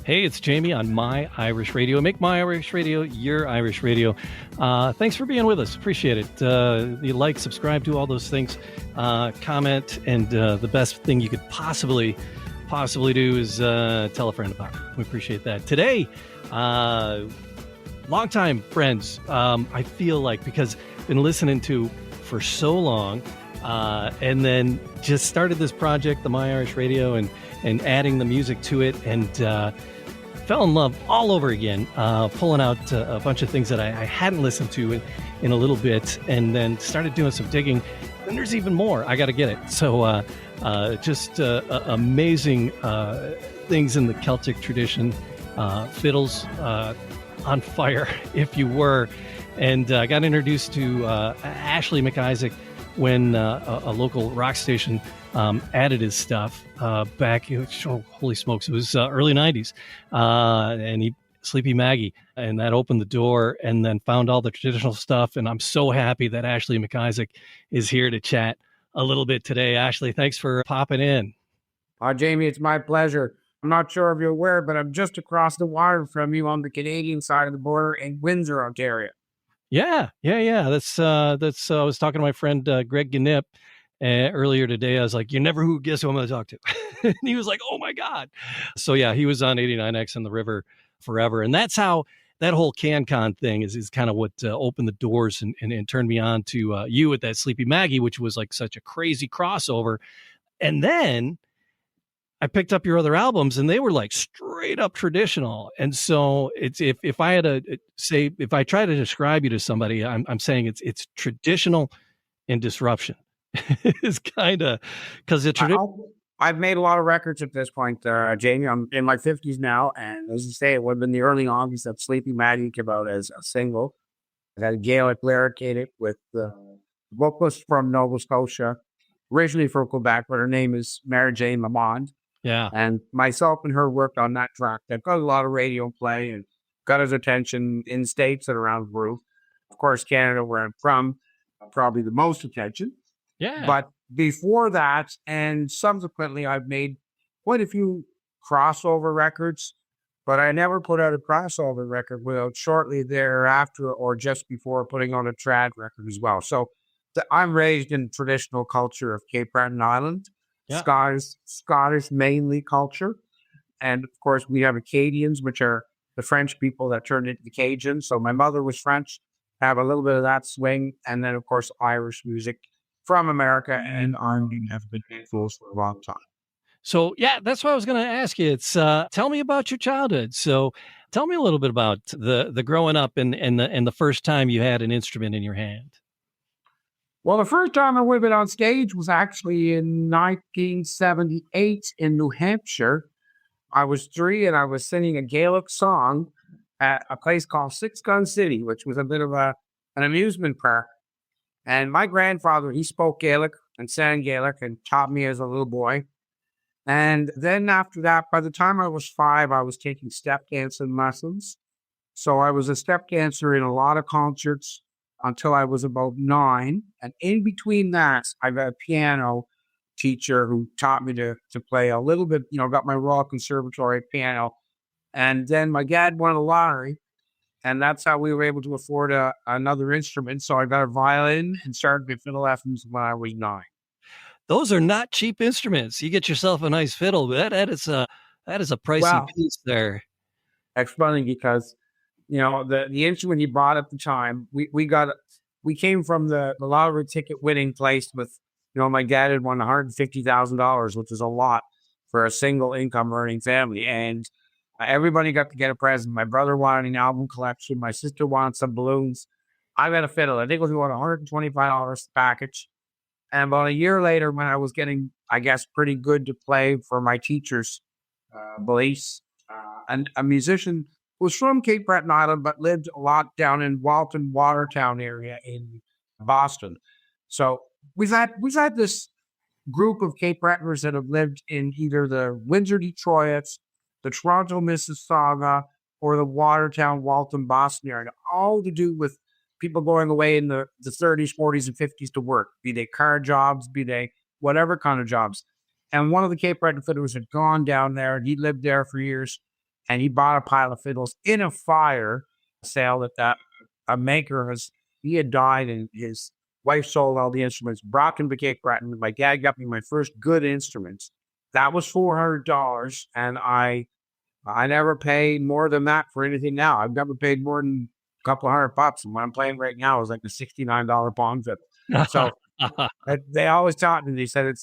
Hey, it's Jamie on My Irish Radio. Make My Irish Radio your Irish radio. Thanks for being with us. Appreciate it. You like, subscribe, do all those things. Comment, and the best thing you could possibly do is tell a friend about it. We appreciate that. Today, longtime friends, I feel like, because I've been listening to for so long, and then just started this project, the My Irish Radio, and adding the music to it, and fell in love all over again, pulling out a bunch of things that I hadn't listened to in a little bit, and then started doing some digging. And there's even more. I got to get it. So just amazing things in the Celtic tradition, fiddles on fire, if you were. And I got introduced to Ashley MacIsaac when a local rock station added his stuff back. Oh, holy smokes, it was early 90s. And he Sleepy Maggie, and that opened the door, and then found all the traditional stuff. And I'm so happy that Ashley MacIsaac is here to chat a little bit today. Ashley, thanks for popping in. Jamie, it's my pleasure. I'm not sure if you're aware, but I'm just across the water from you on the Canadian side of the border in Windsor, Ontario. Yeah. That's I was talking to my friend Greg Gnip earlier today. I was like, "You never guess who I'm going to talk to," and he was like, "Oh my god!" So yeah, he was on 89X in the river forever, and that's how that whole CanCon thing is kind of what opened the doors and turned me on to you at that Sleepy Maggie, which was like such a crazy crossover. And then I picked up your other albums, and they were like straight up traditional. And so it's if I had to say, if I try to describe you to somebody, I'm saying it's traditional and disruption. It's kind of because I've made a lot of records at this point, Jamie. I'm in my 50s now, and as you say, it would have been the early 90s that Sleepy Maggie came out as a single. It had a Gaelic lyric in it with the vocalist from Nova Scotia, originally from Quebec, but her name is Jane Lamond. Yeah. And myself and her worked on that track. That got a lot of radio play and got his attention in States and around the world. Of course, Canada, where I'm from, probably the most attention. Yeah. But before that, and subsequently, I've made quite a few crossover records, but I never put out a crossover record without shortly thereafter or just before putting on a trad record as well. So I'm raised in traditional culture of Cape Breton Island, Scottish mainly culture. And of course, we have Acadians, which are the French people that turned into the Cajuns. So my mother was French, have a little bit of that swing. And then, of course, Irish music from America and R&B have been influenced for a long time. So, yeah, that's what I was going to ask you. It's tell me about your childhood. So tell me a little bit about the growing up and the first time you had an instrument in your hand. Well, the first time I would have been on stage was actually in 1978 in New Hampshire. I was 3 and I was singing a Gaelic song at a place called Six Gun City, which was a bit of an amusement park. And my grandfather, he spoke Gaelic and sang Gaelic and taught me as a little boy. And then after that, by the time I was 5, I was taking step dancing lessons. So I was a step dancer in a lot of concerts until I was about 9. And in between that, I've had a piano teacher who taught me to play a little bit, got my Royal Conservatory piano. And then my dad won the lottery. And that's how we were able to afford another instrument. So I got a violin and started with fiddle lessons when I was 9. Those are not cheap instruments. You get yourself a nice fiddle, but that is a pricey piece there. It's funny because, the instrument he bought at the time, we came from the lottery ticket winning place with, my dad had won $150,000, which is a lot for a single income earning family. And everybody got to get a present. My brother wanted an album collection. My sister wanted some balloons. I got a fiddle. I think it was about $125 package. And about a year later, when I was getting, I guess, pretty good to play for my teacher's beliefs, and a musician who was from Cape Breton Island, but lived a lot down in Walton, Watertown area in Boston. So we've had this group of Cape Bretoners that have lived in either the Windsor, Detroit, the Toronto, Mississauga, or the Watertown, Walton, Boston area, all to do with people going away in the 30s, 40s, and 50s to work, be they car jobs, be they whatever kind of jobs. And one of the Cape Breton fiddlers had gone down there, and he lived there for years, and he bought a pile of fiddles in a fire sale that a maker he had died, and his wife sold all the instruments, brought him to Cape Breton. My dad got me my first good instruments. That was $400, and I never paid more than that for anything now. I've never paid more than a couple $100, and what I'm playing right now is like a $69 pawn fiddle. So they always taught me. They said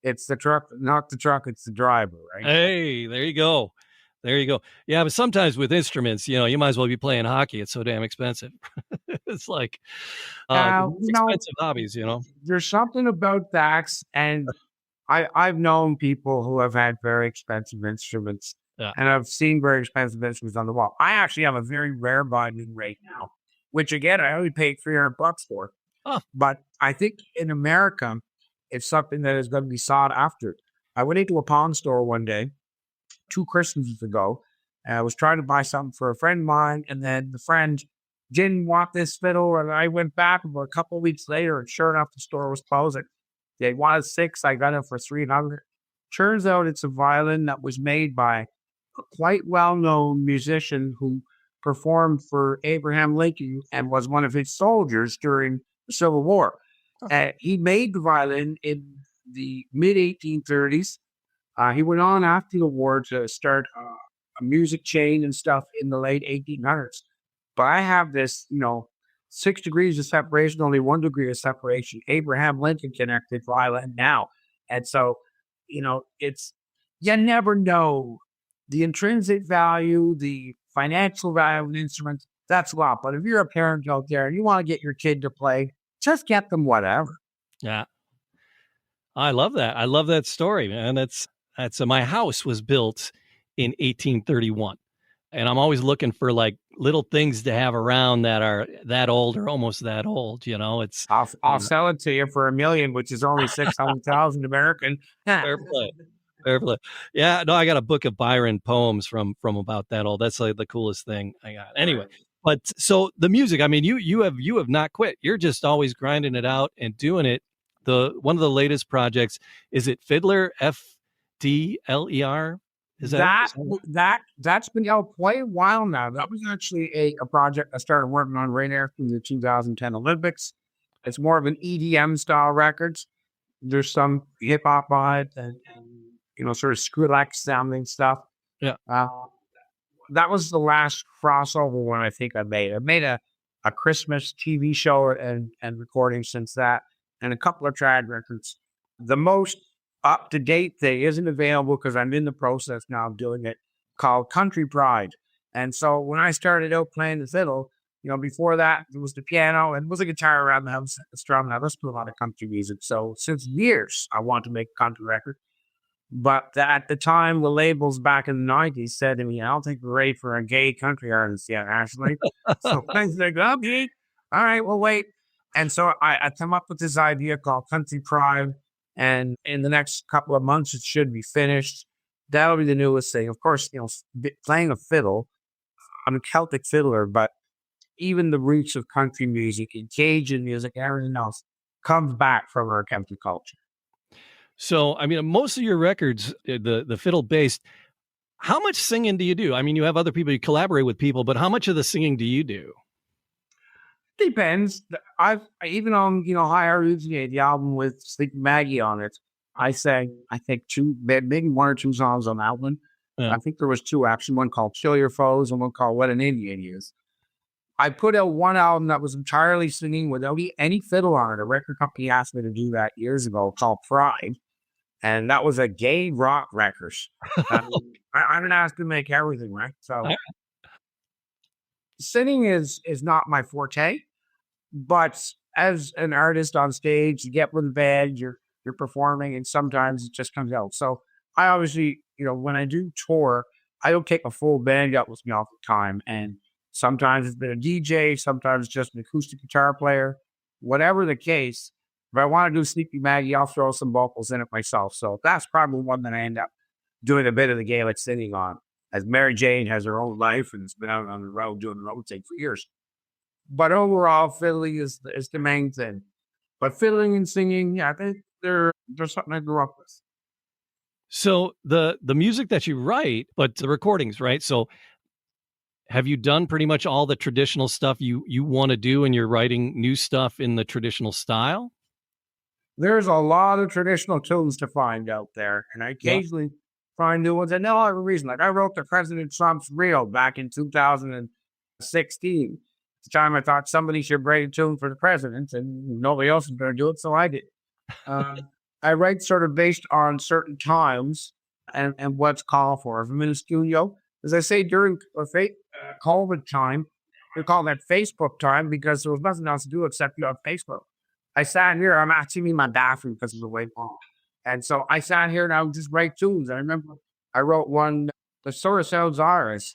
it's the truck, not the truck, it's the driver, right? Hey, there you go. Yeah, but sometimes with instruments, you might as well be playing hockey. It's so damn expensive. It's like expensive hobbies, There's something about that, and I've known people who have had very expensive instruments Yeah. And I've seen very expensive instruments on the wall. I actually have a very rare violin right now, which again, I only paid $300 for. Oh, But I think in America, it's something that is going to be sought after. I went into a pawn store one day, 2 Christmases ago, and I was trying to buy something for a friend of mine, and then the friend didn't want this fiddle, and I went back about a couple of weeks later, and sure enough, the store was closing. They wanted 6, I got it for 300. Turns out it's a violin that was made by a quite well-known musician who performed for Abraham Lincoln and was one of his soldiers during the Civil War. He made the violin in the mid 1830s. He went on after the war to start a music chain and stuff in the late 1800s. But I have this, 6 degrees of separation, only 1 degree of separation. Abraham Lincoln connected violin now. And so, you never know the intrinsic value, the financial value of an instrument. That's a lot. But if you're a parent out there and you want to get your kid to play, just get them whatever. yeah. I love that. I love that story, man. That's my house was built in 1831, and I'm always looking for like little things to have around that are that old or almost that old. It's I'll sell it to you for $1 million, which is only 600,000 American. fair play. Fair play. Yeah, no, I got a book of Byron poems from about that old. That's like the coolest thing I got. Anyway, but so the music, I mean, you have not quit. You're just always grinding it out and doing it. One of the latest projects, is it Fiddler, FDLER? Is that's been out quite a while now. That was actually a project I started working on right after the 2010 Olympics. It's more of an EDM style records. There's some hip hop on it and sort of Skrillex sounding stuff. Yeah. That was the last crossover one I think I made. I made a Christmas TV show and recording since that, and a couple of trad records. The most up-to-date thing isn't available because I'm in the process now of doing it, called Country Pride. And so when I started out playing the fiddle, before that, it was the piano and it was a guitar around the house, a strum. I listened to a lot of country music. So since years, I wanted to make a country record. But at the time, the labels back in the 90s said to me, I don't think we're ready for a gay country artist yet, Ashley. So I said, okay, all right, we'll wait. And so I come up with this idea called Country Pride. And in the next couple of months, it should be finished. That'll be the newest thing. Of course, playing a fiddle, I'm a Celtic fiddler, but even the roots of country music and Cajun music, everything else comes back from our Celtic culture. So, I mean, most of your records, the fiddle based, how much singing do you do? I mean, you have other people, you collaborate with people, but how much of the singing do you do? Depends. I've even on Higher Uzi, the album with Sleepy Maggie on it. I sang, I think maybe 1 or 2 songs on that one. Yeah. I think there was 2 actually. One called "Kill Your Foes" and one called "What an Indian Is." I put out one album that was entirely singing without any fiddle on it. A record company asked me to do that years ago, called Pride, and that was a gay rock record. I didn't ask to make everything right, so. Singing is not my forte, but as an artist on stage, you get with the band, you're performing, and sometimes it just comes out. So I obviously, when I do tour, I don't take a full band out with me all the time. And sometimes it's been a DJ, sometimes just an acoustic guitar player, whatever the case. If I want to do Sleepy Maggie, I'll throw some vocals in it myself. So that's probably one that I end up doing a bit of the Gaelic singing on, as Mary Jane has her own life and has been out on the road doing the road thing for years. But overall, fiddling is the main thing. But fiddling and singing, I think they're something I grew up with. So the music that you write, but the recordings, right? So have you done pretty much all the traditional stuff you want to do, and you're writing new stuff in the traditional style? There's a lot of traditional tunes to find out there, and I occasionally find new ones. And no other reason. Like I wrote the President Trump's Reel back in 2016. At the time I thought somebody should write a tune for the president, and nobody else was going to do it, so I did. I write sort of based on certain times and what's called for. If I'm in a studio, as I say, during COVID time, we call that Facebook time because there was nothing else to do except you have Facebook. I sat here, I'm actually in my bathroom because of the way long. And so I sat here and I would just write tunes. I remember I wrote one the sort of sounds are is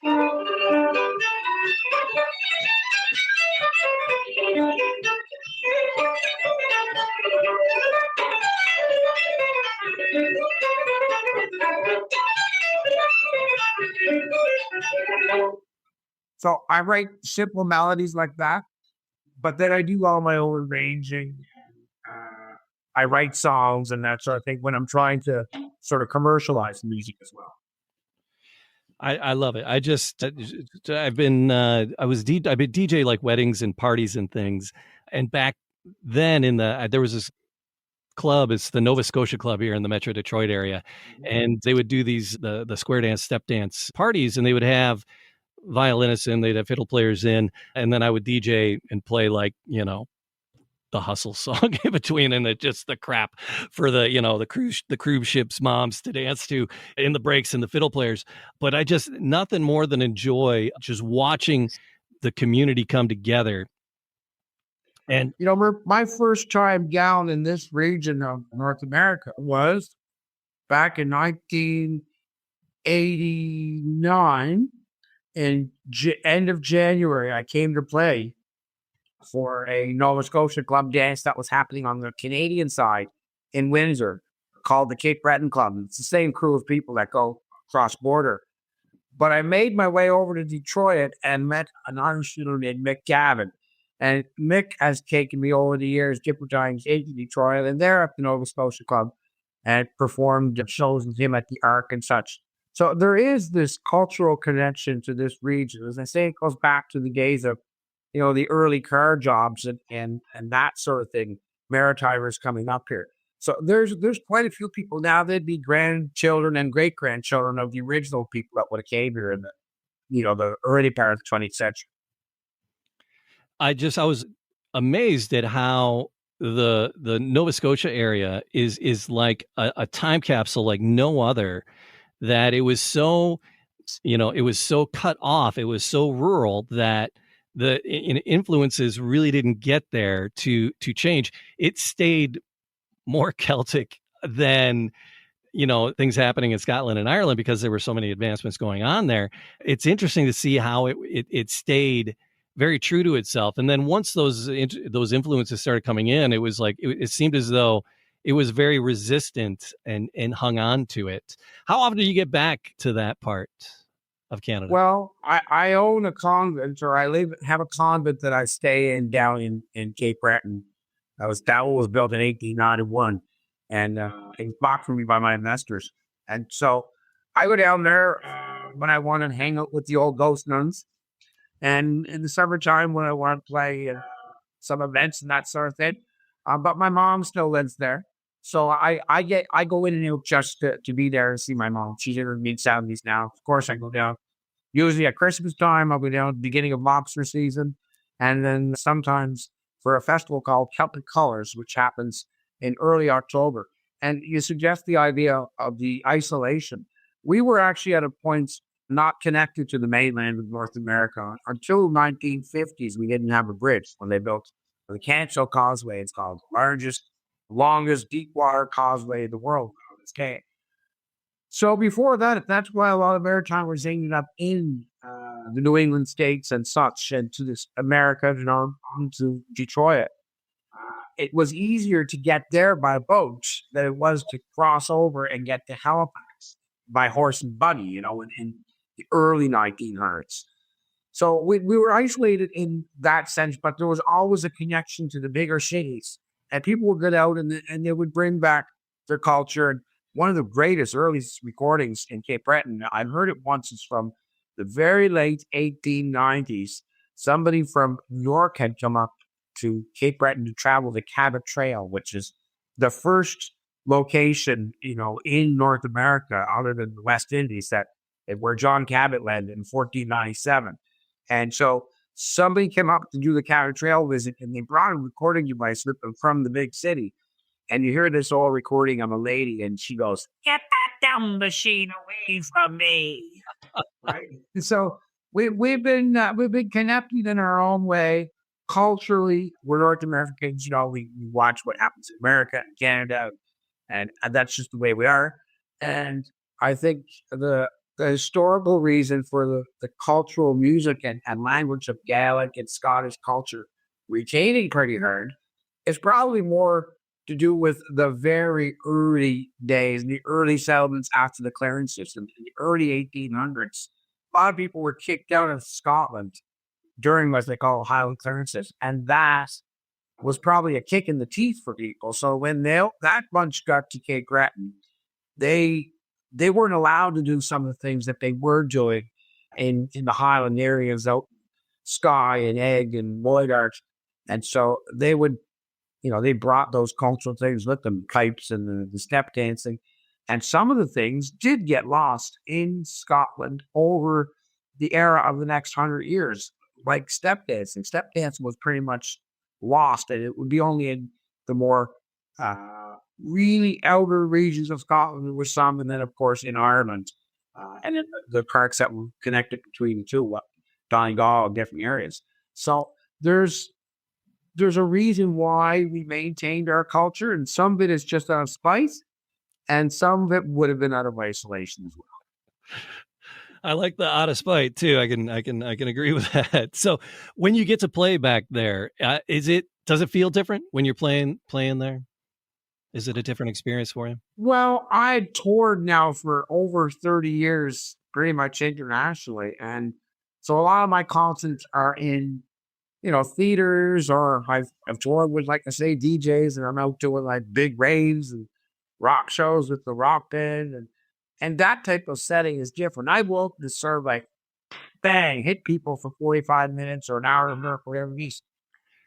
so I write simple melodies like that, but then I do all my own arranging. Uh, I write songs and that sort of thing when I'm trying to sort of commercialize the music as well. I love it. I've been I've been DJ like weddings and parties and things. And back then there was this club, it's the Nova Scotia Club here in the Metro Detroit area. And they would do the square dance, step dance parties, and they would have violinists in, they'd have fiddle players in, and then I would DJ and play like, the hustle song in between, and just the crap for the cruise ships moms to dance to in the breaks and the fiddle players. But I just nothing more than enjoy just watching the community come together. And my first time down in this region of North America was back in 1989. In end of January, I came to play for a Nova Scotia club dance that was happening on the Canadian side in Windsor called the Cape Breton Club. It's the same crew of people that go cross border. But I made my way over to Detroit and met an Irish fiddler named Mick Gavin. And Mick has taken me over the years different times into Detroit, and there at the Nova Scotia Club and performed shows with him at the Arc and such. So there is this cultural connection to this region. As I say, it goes back to the days of the early car jobs and that sort of thing, maritimers coming up here. So there's quite a few people now. They'd be grandchildren and great grandchildren of the original people that would have came here in the early part of the 20th century. I was amazed at how the Nova Scotia area is like a time capsule like no other. That it was so, it was so cut off. It was so rural that the influences really didn't get there to change. It stayed more Celtic than, things happening in Scotland and Ireland because there were so many advancements going on there. It's interesting to see how it stayed very true to itself. And then once those influences started coming in, it was like, it seemed as though it was very resistant and hung on to it. How often do you get back to that part of Canada? Well, I own a convent, or have a convent that I stay in down in Cape Breton. That was built in 1891, and it was bought for me by my investors. And so I go down there when I want to hang out with the old ghost nuns, and in the summertime when I want to play some events and that sort of thing. But my mom still lives there. So I go in and out just to be there and see my mom. She's in her mid-70s now. Of course, I go down. Usually at Christmas time, I'll go down at the beginning of lobster season. And then sometimes for a festival called Celtic Colors, which happens in early October. And you suggest the idea of the isolation. We were actually at a point not connected to the mainland of North America. Until 1950s, we didn't have a bridge when they built the Canso Causeway. It's called the largest, longest deep water causeway in the world. So before that, that's why a lot of maritimers ended up in the New England states and such, and to this America, to Detroit. It was easier to get there by boat than it was to cross over and get to Halifax by horse and buggy, in the early 1900s. So we were isolated in that sense, but there was always a connection to the bigger cities. And people would get out and they would bring back their culture. And one of the greatest earliest recordings in Cape Breton, I've heard it once, it's from the very late 1890s. Somebody from York had come up to Cape Breton to travel the Cabot Trail, which is the first location, in North America, other than the West Indies, where John Cabot landed in 1497. And so somebody came up to do the Cabot Trail visit, and they brought a recording device with them from the big city. And you hear this old recording of a lady, and she goes, "Get that dumb machine away from me!" Right. And so we've been connected in our own way. Culturally, we're North Americans. We watch what happens in America and Canada, and that's just the way we are. And I think the the historical reason for the cultural music and language of Gaelic and Scottish culture retaining pretty hard is probably more to do with the very early days, the early settlements after the clearance system, in the early 1800s. A lot of people were kicked out of Scotland during what they call Highland clearances, and that was probably a kick in the teeth for people. So when that bunch got to Cape Breton, they they weren't allowed to do some of the things that they were doing in the Highland areas out Skye and Egg and Lloyd Arch. And so they would, they brought those cultural things with them, pipes and the step dancing. And some of the things did get lost in Scotland over the era of the next 100 years, like step dancing. Step dancing was pretty much lost, and it would be only in the more really outer regions of Scotland there was some, and then of course in Ireland, and in the parts that were connected between the two, Donegal, different areas. So there's a reason why we maintained our culture, and some of it is just out of spite, and some of it would have been out of isolation as well. I like the out of spite too. I can agree with that. So when you get to play back there, does it feel different when you're playing there? Is it a different experience for you? Well, I toured now for over 30 years, pretty much internationally, and so a lot of my concerts are in theaters, or I've toured with, like I say, DJs, and I'm out doing like big raves and rock shows with the rock band, and that type of setting is different. I will to serve like bang, hit people for 45 minutes or an hour or whatever it is.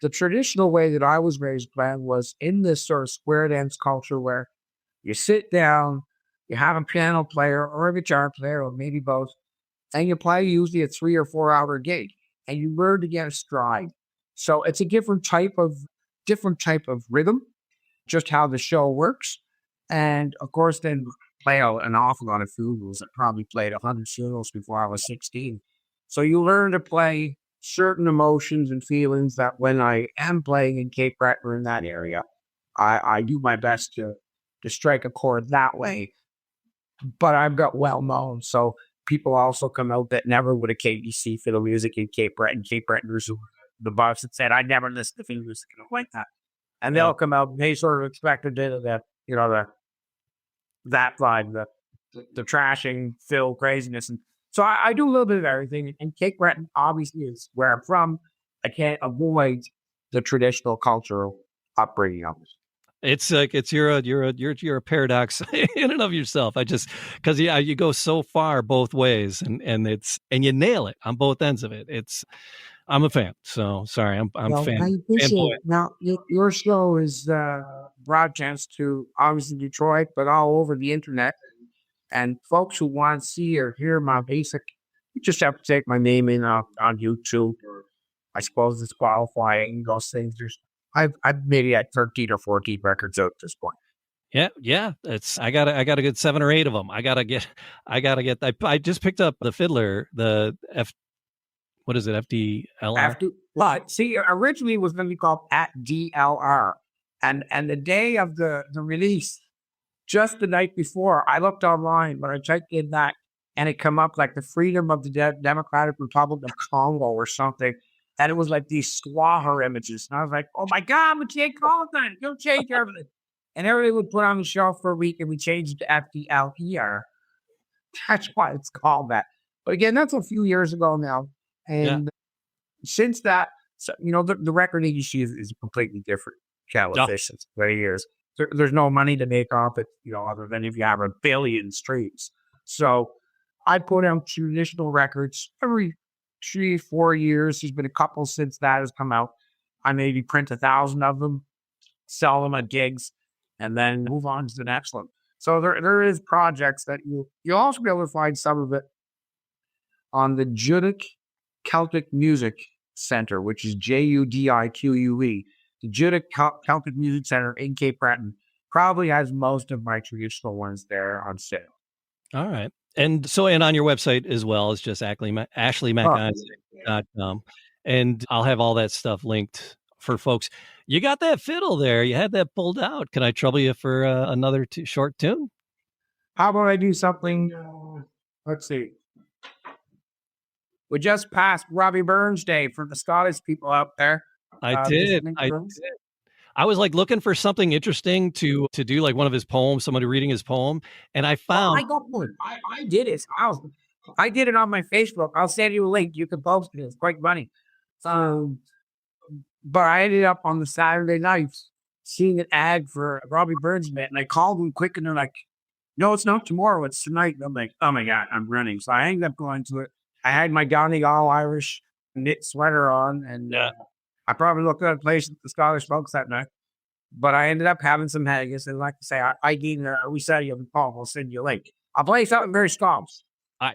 The traditional way that I was raised playing was in this sort of square dance culture where you sit down, you have a piano player or a guitar player, or maybe both, and you play usually a 3 or 4 hour gig, and you learn to get a stride. So it's a different type of rhythm, just how the show works. And of course, then play an awful lot of funerals. I probably played 100 funerals before I was 16. So you learn to play certain emotions and feelings that when I am playing in Cape Breton or in that area, I do my best to strike a chord that way. But I've got well known. So people also come out that never would have came to see fiddle music in Cape Breton. Cape Bretoners who the boss that said, I never listened to fiddle music like that. And they'll come out and they sort of expected that, that vibe, the trashing, fill craziness. And so I do a little bit of everything. And Cape Breton obviously is where I'm from. I can't avoid the traditional cultural upbringing of it. It's like you're a paradox in and of yourself. Because you go so far both ways, and you nail it on both ends of it. I'm a fan. So sorry, I'm fan. I appreciate it. Now your show is broadcast to obviously Detroit, but all over the internet. And folks who want to see or hear my basic, you just have to take my name in on YouTube, or I suppose it's qualifying those things. I've maybe had 13 or 14 records out at this point. Yeah. I got a good 7 or 8 of them. I just picked up the fiddler, the what is it? FDLR? But see, originally it was going to be called at DLR. And the day of the release, just the night before, I looked online, but I typed in that, and it come up like the Freedom of the Democratic Republic of Congo or something. And it was like these Swaher images. And I was like, oh my God, we can't call it that. You'll change everything. And everybody would put on the shelf for a week, and we changed it to FDLER. That's why it's called that. But again, that's a few years ago now. And since that, so, the record industry is a completely different kettle of fish since 20 years. There's no money to make off it, other than if you have a billion streams. So I put out traditional records every 3-4 years. There's been a couple since that has come out. I maybe print 1,000 of them, sell them at gigs, and then move on to the next one. So there is projects that you'll also be able to find some of it on the Judique Celtic Music Centre, which is JUDIQUE. The Judique Celtic Music Centre in Cape Breton probably has most of my traditional ones there on sale. All right. And on your website as well, it's just AshleyMacIsaac.com. And I'll have all that stuff linked for folks. You got that fiddle there. You had that pulled out. Can I trouble you for another short tune? How about I do something Let's see. We just passed Robbie Burns Day for the Scottish people out there. I did. Listening I to us. I was like looking for something interesting to do, like one of his poems, somebody reading his poem, and I Oh, found I got one. I did it. I did it on my Facebook. I'll send you a link. You can post it. It's quite funny. Um, but I ended up on the Saturday night seeing an ad for Robbie Burns event, and I called them quick, and they're like, "No, it's not tomorrow. It's tonight." And I'm like, "Oh my god, I'm running!" So I ended up going to it. I had my Donegal Irish knit sweater on, and yeah. I probably looked at a place at the Scottish folks that night. But I ended up having some haggis, and like I say, I gave we said you have a call. I'll send you a link. I'll play something very Scots. I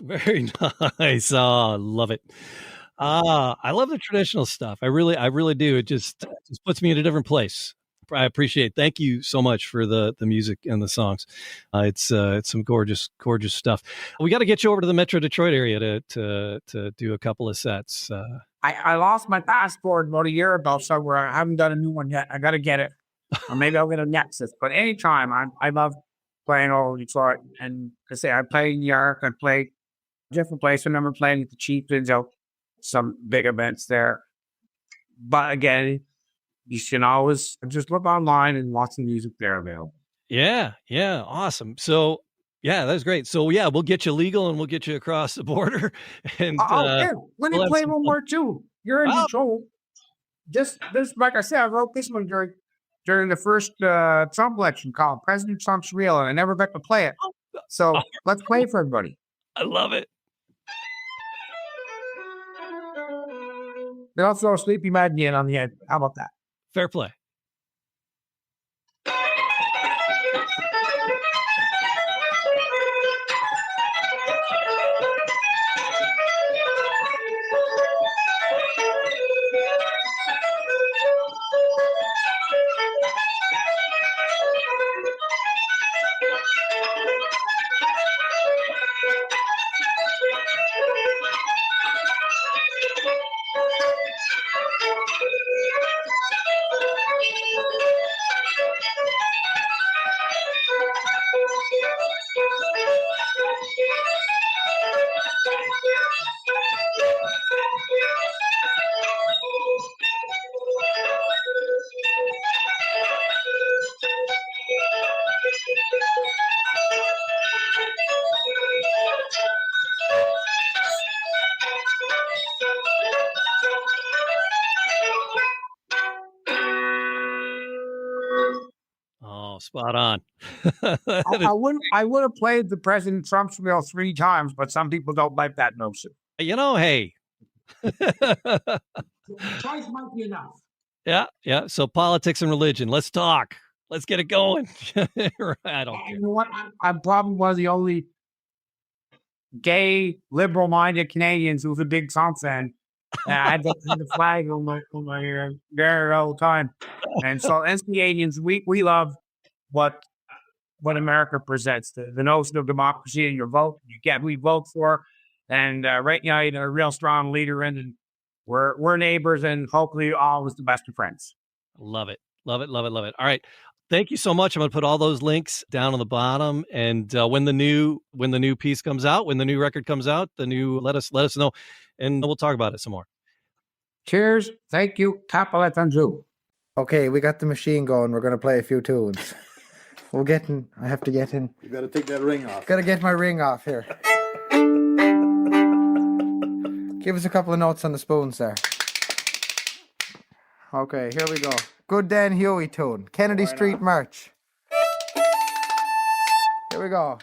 very nice. Oh, love it. I love the traditional stuff. I really do. It just puts me in a different place. I appreciate it. Thank you so much for the music and the songs. It's some gorgeous stuff. We got to get you over to the Metro Detroit area to do a couple of sets. I lost my passport about a year ago somewhere. I haven't done a new one yet. I got to get it, or maybe I'll get a Nexus. But anytime, I love playing all over Detroit. And to say, I play in New York. I play different places. I remember playing at the Chieftains out some big events there. But again, you can always just look online and watch the music there available. Yeah, awesome. So yeah, that's great. So yeah, we'll get you legal and we'll get you across the border. And Yeah. Let me we'll have play some one fun. more too. You're in Oh, Detroit. This, like I said, I wrote this one during the first Trump election called President Trump's Real, and I never got to play it. oh, So let's play it for everybody. I love it. Then I'll throw Sleepy Maggie in on the end. How about that? Fair play. Oh, spot on. I would have played the President Trump's wheel 3 times, but some people don't like that notion. Hey. Choice might be enough. Yeah. So politics and religion. Let's talk. Let's get it going. I don't care. You know what? I'm probably one of the only gay, liberal-minded Canadians who's a big Trump fan. I had the flag on my there all the time. And so as Canadians, we love what America presents, the notion of democracy and your vote. You get who you vote for. And right now, you got a real strong leader in, and we're neighbors, and hopefully always the best of friends. Love it. All right. Thank you so much. I'm going to put all those links down on the bottom. And when the new piece comes out, when the new record comes out, let us know, and we'll talk about it some more. Cheers. Thank you. Capolet and Jew. Okay, we got the machine going. We're going to play a few tunes. I have to get in. You got to take that ring off. Got to get my ring off here. Give us a couple of notes on the spoons there. Okay, here we go. Good Dan Huey tune. Kennedy Street March. Here we go.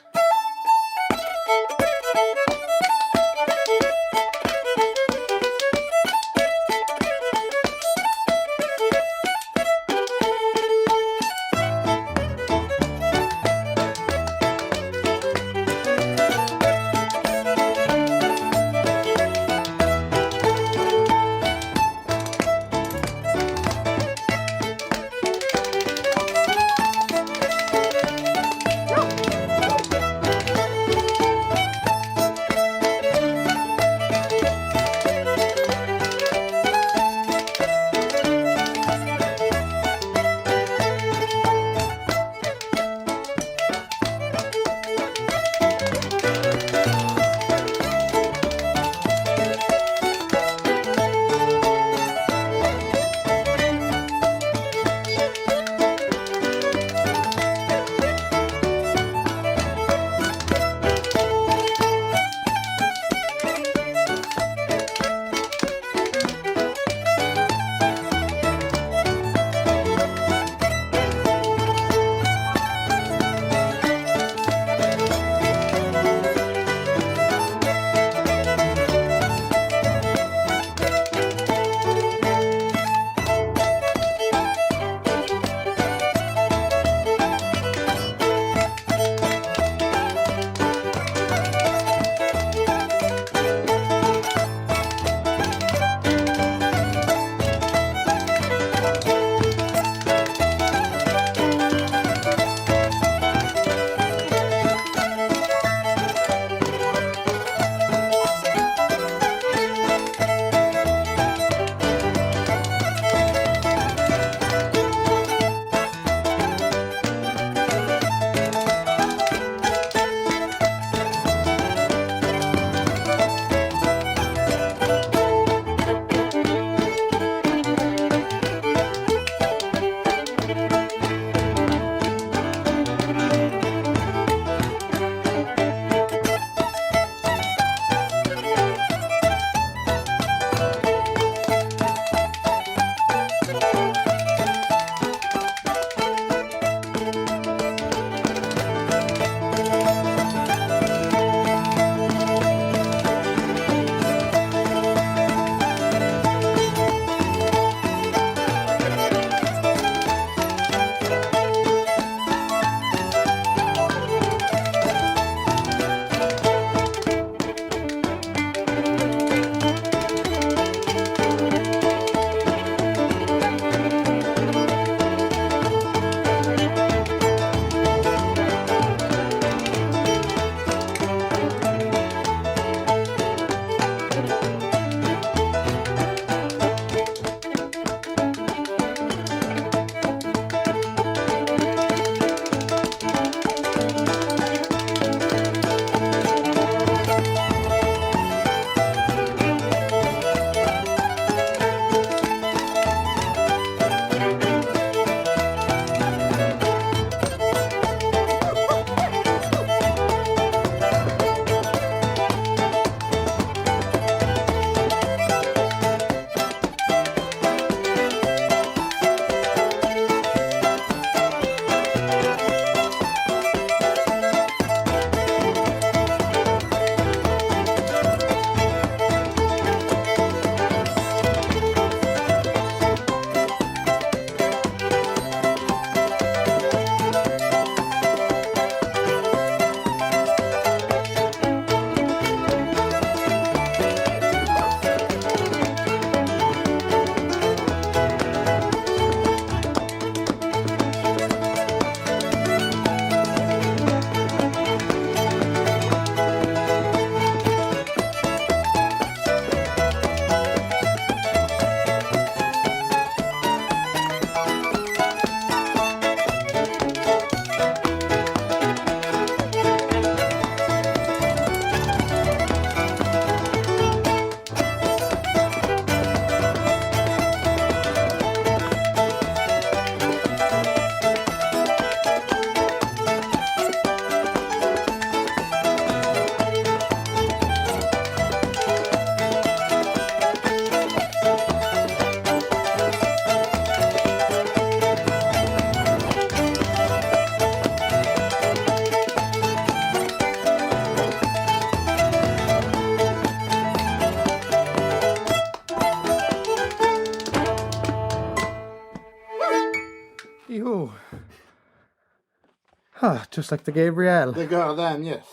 Yoo-hoo. Huh, just like the Gabrielle. The girl then, yes.